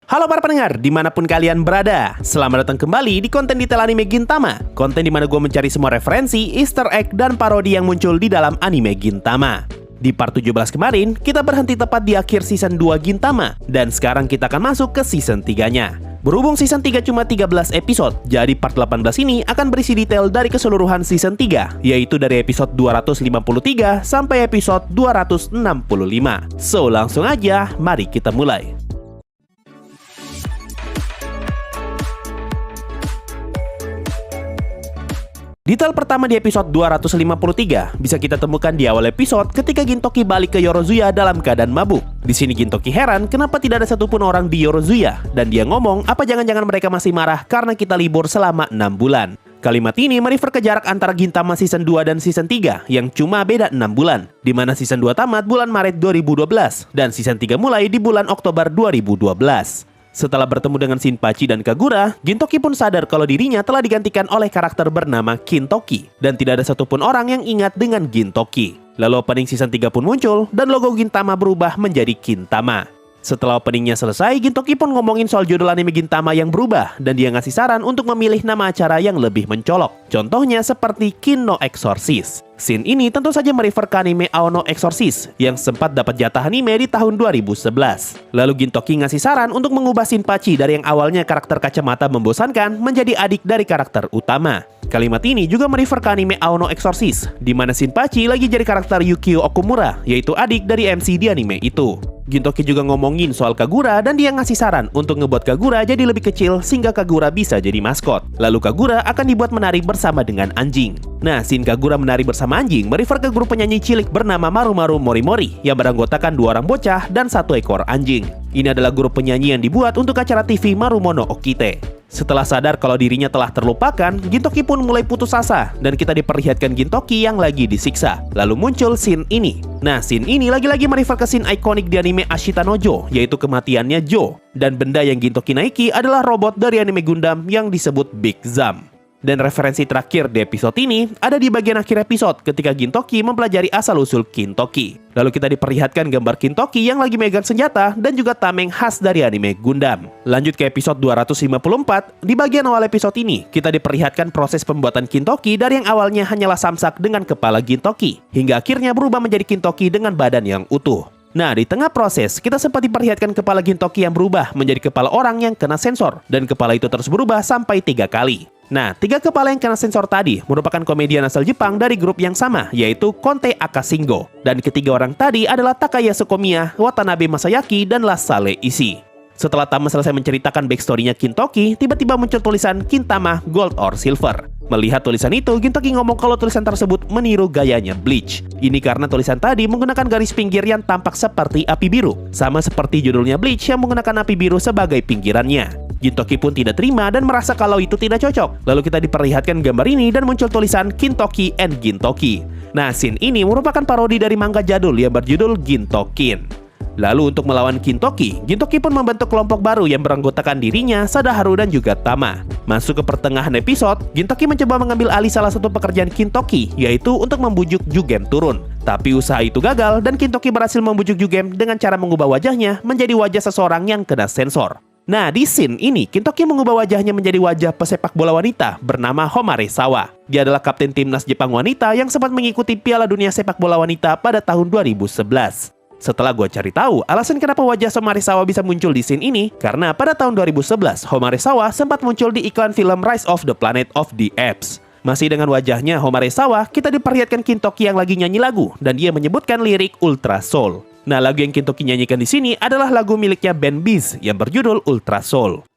Halo para pendengar, dimanapun kalian berada. Selamat datang kembali di konten detail anime Gintama. Konten dimana gue mencari semua referensi, easter egg, dan parodi yang muncul di dalam anime Gintama. Di part 17 kemarin, kita berhenti tepat di akhir season 2 Gintama. Dan sekarang kita akan masuk ke season 3-nya. Berhubung season 3 cuma 13 episode, jadi part 18 ini akan berisi detail dari keseluruhan season 3, yaitu dari episode 253 sampai episode 265. So, langsung aja, mari kita mulai. Detail pertama di episode 253 bisa kita temukan di awal episode ketika Gintoki balik ke Yorozuya dalam keadaan mabuk. Di sini Gintoki heran kenapa tidak ada satupun orang di Yorozuya, dan dia ngomong apa jangan-jangan mereka masih marah karena kita libur selama 6 bulan. Kalimat ini merefer ke jarak antara Gintama season 2 dan season 3 yang cuma beda 6 bulan, di mana season 2 tamat bulan Maret 2012 dan season 3 mulai di bulan Oktober 2012. Setelah bertemu dengan Shinpachi dan Kagura, Gintoki pun sadar kalau dirinya telah digantikan oleh karakter bernama Kintoki, dan tidak ada satupun orang yang ingat dengan Gintoki. Lalu opening season 3 pun muncul, dan logo Gintama berubah menjadi Gintama. Setelah openingnya selesai, Gintoki pun ngomongin soal judul anime Gintama yang berubah, dan dia ngasih saran untuk memilih nama acara yang lebih mencolok. Contohnya seperti Kin no Exorcist. Scene ini tentu saja merefer ke anime Ao no Exorcist yang sempat dapat jatah anime di tahun 2011. Lalu Gintoki ngasih saran untuk mengubah Shinpachi dari yang awalnya karakter kacamata membosankan menjadi adik dari karakter utama. Kalimat ini juga merefer ke anime Ao no Exorcist, di mana Shinpachi lagi jadi karakter Yukio Okumura, yaitu adik dari MC di anime itu. Gintoki juga ngomongin soal Kagura dan dia ngasih saran untuk ngebuat Kagura jadi lebih kecil sehingga Kagura bisa jadi maskot. Lalu Kagura akan dibuat menari bersama dengan anjing. Nah, scene Kagura menari bersama anjing merefer ke grup penyanyi cilik bernama Marumaru Morimori yang beranggotakan 2 orang bocah dan 1 ekor anjing. Ini adalah grup penyanyi yang dibuat untuk acara TV Marumono Okite. Setelah sadar kalau dirinya telah terlupakan, Gintoki pun mulai putus asa dan kita diperlihatkan Gintoki yang lagi disiksa. Lalu muncul scene ini. Nah, scene ini lagi-lagi merefer ke scene ikonik di anime Ashita no Joe, yaitu kematiannya Joe. Dan benda yang Gintoki naiki adalah robot dari anime Gundam yang disebut Big Zam. Dan referensi terakhir di episode ini ada di bagian akhir episode ketika Gintoki mempelajari asal-usul Kintoki. Lalu kita diperlihatkan gambar Kintoki yang lagi megang senjata dan juga tameng khas dari anime Gundam. Lanjut ke episode 254, di bagian awal episode ini kita diperlihatkan proses pembuatan Kintoki dari yang awalnya hanyalah samsak dengan kepala Gintoki, hingga akhirnya berubah menjadi Kintoki dengan badan yang utuh. Nah, di tengah proses, kita sempat diperlihatkan kepala Gintoki yang berubah menjadi kepala orang yang kena sensor, dan kepala itu terus berubah sampai 3 kali. Nah, 3 kepala yang kena sensor tadi merupakan komedian asal Jepang dari grup yang sama, yaitu Konte Akashingo. Dan ketiga orang tadi adalah Takayasu Komiya, Watanabe Masayaki, dan Lasale Ishii. Setelah Tama selesai menceritakan backstory-nya Kintoki, tiba-tiba muncul tulisan Gintama Gold or Silver. Melihat tulisan itu, Gintoki ngomong kalau tulisan tersebut meniru gayanya Bleach. Ini karena tulisan tadi menggunakan garis pinggir yang tampak seperti api biru, sama seperti judulnya Bleach yang menggunakan api biru sebagai pinggirannya. Gintoki pun tidak terima dan merasa kalau itu tidak cocok. Lalu kita diperlihatkan gambar ini dan muncul tulisan Kintoki and Gintoki. Nah, scene ini merupakan parodi dari manga jadul yang berjudul Gintokin. Lalu untuk melawan Kintoki, Gintoki pun membentuk kelompok baru yang beranggotakan dirinya, Sadaharu dan juga Tama. Masuk ke pertengahan episode, Gintoki mencoba mengambil alih salah satu pekerjaan Kintoki, yaitu untuk membujuk Jugem turun. Tapi usaha itu gagal dan Kintoki berhasil membujuk Jugem dengan cara mengubah wajahnya menjadi wajah seseorang yang kena sensor. Nah, di scene ini, Kintoki mengubah wajahnya menjadi wajah pesepak bola wanita bernama Homare Sawa. Dia adalah kapten timnas Jepang wanita yang sempat mengikuti Piala Dunia Sepak Bola Wanita pada tahun 2011. Setelah gue cari tahu, alasan kenapa wajah Homare Sawa bisa muncul di scene ini, karena pada tahun 2011, Homare Sawa sempat muncul di iklan film Rise of the Planet of the Apes. Masih dengan wajahnya Homare Sawa, kita diperlihatkan Kintoki yang lagi nyanyi lagu, dan dia menyebutkan lirik Ultra Soul. Nah, lagu yang Kintoki nyanyikan di sini adalah lagu miliknya band Beast yang berjudul Ultra Soul.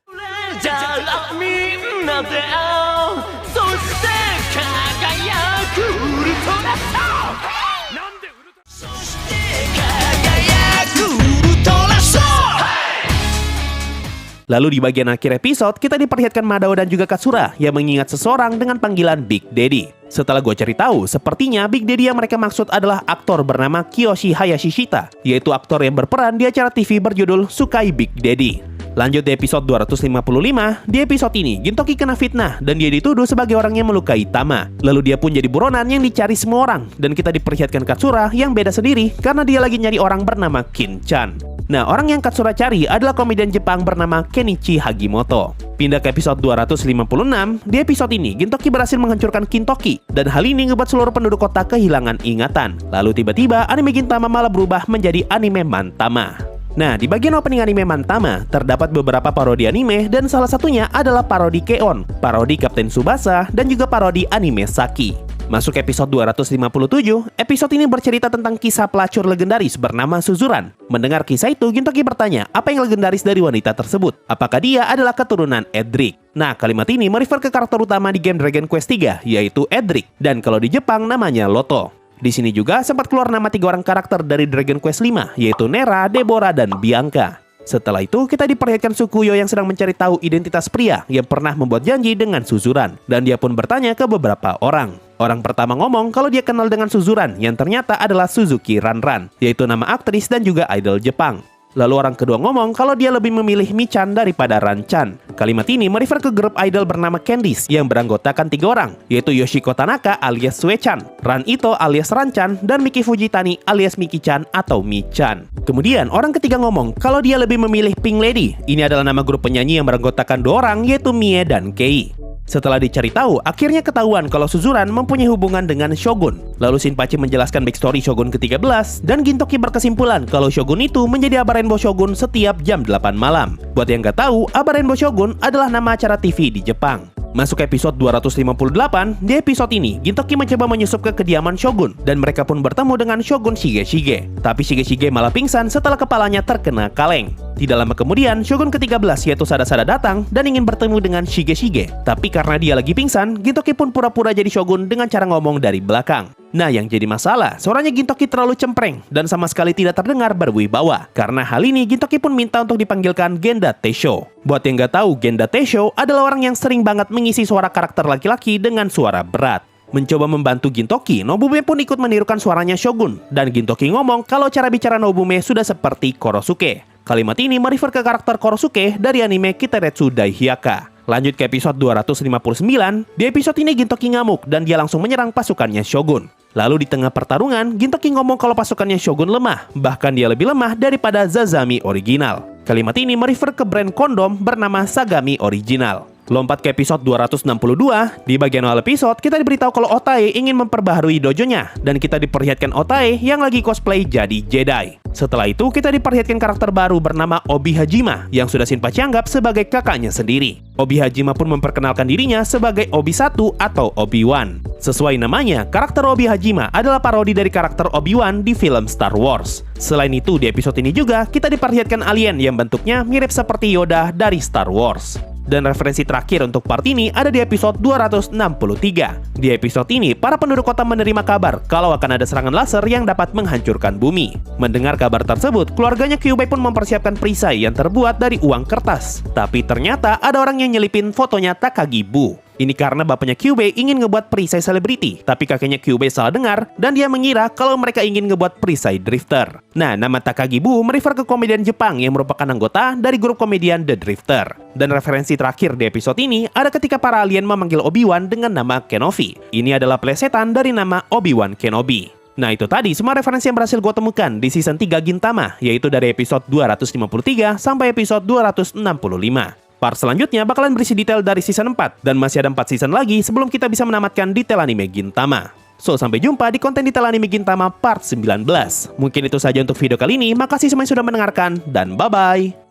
Lalu di bagian akhir episode, kita diperlihatkan Madao dan juga Katsura yang mengingat seseorang dengan panggilan Big Daddy. Setelah gue cari tahu, sepertinya Big Daddy yang mereka maksud adalah aktor bernama Kiyoshi Hayashishita, yaitu aktor yang berperan di acara TV berjudul Sukai Big Daddy. Lanjut di episode 255, di episode ini Gintoki kena fitnah dan dia dituduh sebagai orang yang melukai Tama. Lalu dia pun jadi buronan yang dicari semua orang, dan kita diperlihatkan Katsura yang beda sendiri karena dia lagi nyari orang bernama Kin-chan. Nah, orang yang Katsura cari adalah komedian Jepang bernama Kenichi Hagimoto. Pindah ke episode 256, di episode ini Gintoki berhasil menghancurkan Kintoki, dan hal ini ngebuat seluruh penduduk kota kehilangan ingatan. Lalu tiba-tiba anime Gintama malah berubah menjadi anime Mantama. Nah, di bagian opening anime Mantama, terdapat beberapa parodi anime dan salah satunya adalah parodi Keon, parodi Kapten Tsubasa, dan juga parodi anime Saki. Masuk episode 257, episode ini bercerita tentang kisah pelacur legendaris bernama Suzuran. Mendengar kisah itu, Gintoki bertanya apa yang legendaris dari wanita tersebut. Apakah dia adalah keturunan Edric? Nah, kalimat ini merefer ke karakter utama di game Dragon Quest 3, yaitu Edric. Dan kalau di Jepang namanya Loto. Di sini juga sempat keluar nama 3 orang karakter dari Dragon Quest 5, yaitu Nera, Deborah, dan Bianca. Setelah itu, kita diperlihatkan Sukuyo yang sedang mencari tahu identitas pria yang pernah membuat janji dengan Suzuran. Dan dia pun bertanya ke beberapa orang. Orang pertama ngomong kalau dia kenal dengan Suzuran yang ternyata adalah Suzuki Ranran, yaitu nama aktris dan juga idol Jepang. Lalu orang kedua ngomong kalau dia lebih memilih Michan daripada Ranchan. Kalimat ini merefer ke grup idol bernama Candice yang beranggotakan 3 orang, yaitu Yoshiko Tanaka alias Suechan, Ran Ito alias Ranchan, dan Miki Fujitani alias Miki-chan atau Michan. Kemudian orang ketiga ngomong kalau dia lebih memilih Pink Lady. Ini adalah nama grup penyanyi yang beranggotakan 2 orang, yaitu Mie dan Kei. Setelah dicari tahu, akhirnya ketahuan kalau Suzuran mempunyai hubungan dengan Shogun. Lalu Shinpachi menjelaskan backstory Shogun ke-13, dan Gintoki berkesimpulan kalau Shogun itu menjadi Aba Rainbow Shogun setiap jam 8 malam. Buat yang nggak tahu, Aba Rainbow Shogun adalah nama acara TV di Jepang. Masuk episode 258, di episode ini Gintoki mencoba menyusup ke kediaman Shogun dan mereka pun bertemu dengan Shogun Shigeshige. Tapi Shigeshige malah pingsan setelah kepalanya terkena kaleng. Tidak lama kemudian, Shogun ke-13 yaitu Sada-sada datang dan ingin bertemu dengan Shigeshige. Tapi karena dia lagi pingsan, Gintoki pun pura-pura jadi Shogun dengan cara ngomong dari belakang. Nah, yang jadi masalah, suaranya Gintoki terlalu cempreng dan sama sekali tidak terdengar berwibawa. Karena hal ini, Gintoki pun minta untuk dipanggilkan Genda Teisho. Buat yang nggak tahu, Genda Teisho adalah orang yang sering banget mengisi suara karakter laki-laki dengan suara berat. Mencoba membantu Gintoki, Nobume pun ikut menirukan suaranya Shogun. Dan Gintoki ngomong kalau cara bicara Nobume sudah seperti Korosuke. Kalimat ini merefer ke karakter Korosuke dari anime Kiteretsu Daihyaka. Lanjut ke episode 259, di episode ini Gintoki ngamuk dan dia langsung menyerang pasukannya Shogun. Lalu di tengah pertarungan, Gintoki ngomong kalau pasukannya Shogun lemah, bahkan dia lebih lemah daripada Zazami original. Kalimat ini merefer ke brand kondom bernama Sagami Original. Lompat ke episode 262, di bagian awal episode kita diberitahu kalau Otae ingin memperbaharui dojonya dan kita diperlihatkan Otae yang lagi cosplay jadi Jedi. Setelah itu kita diperlihatkan karakter baru bernama Obi Hajima yang sudah Shinpachi anggap sebagai kakaknya sendiri. Obi Hajima pun memperkenalkan dirinya sebagai Obi-1 atau Obi-Wan. Sesuai namanya, karakter Obi Hajima adalah parodi dari karakter Obi-Wan di film Star Wars. Selain itu, di episode ini juga kita diperlihatkan alien yang bentuknya mirip seperti Yoda dari Star Wars. Dan referensi terakhir untuk part ini ada di episode 263. Di episode ini, para penduduk kota menerima kabar kalau akan ada serangan laser yang dapat menghancurkan bumi. Mendengar kabar tersebut, keluarganya Kyubey pun mempersiapkan perisai yang terbuat dari uang kertas. Tapi ternyata ada orang yang nyelipin fotonya Takagi Bu. Ini karena bapaknya Kyubey ingin ngebuat perisai selebriti, tapi kakeknya Kyubey salah dengar dan dia mengira kalau mereka ingin ngebuat perisai drifter. Nah, nama Takagi Bu merefer ke komedian Jepang yang merupakan anggota dari grup komedian The Drifter. Dan referensi terakhir di episode ini ada ketika para alien memanggil Obi-Wan dengan nama Kenobi. Ini adalah plesetan dari nama Obi-Wan Kenobi. Nah, itu tadi semua referensi yang berhasil gue temukan di season 3 Gintama, yaitu dari episode 253 sampai episode 265. Part selanjutnya bakalan berisi detail dari season 4, dan masih ada 4 season lagi sebelum kita bisa menamatkan detail anime Gintama. So, sampai jumpa di konten detail anime Gintama part 19. Mungkin itu saja untuk video kali ini, makasih semuanya sudah mendengarkan, dan bye-bye!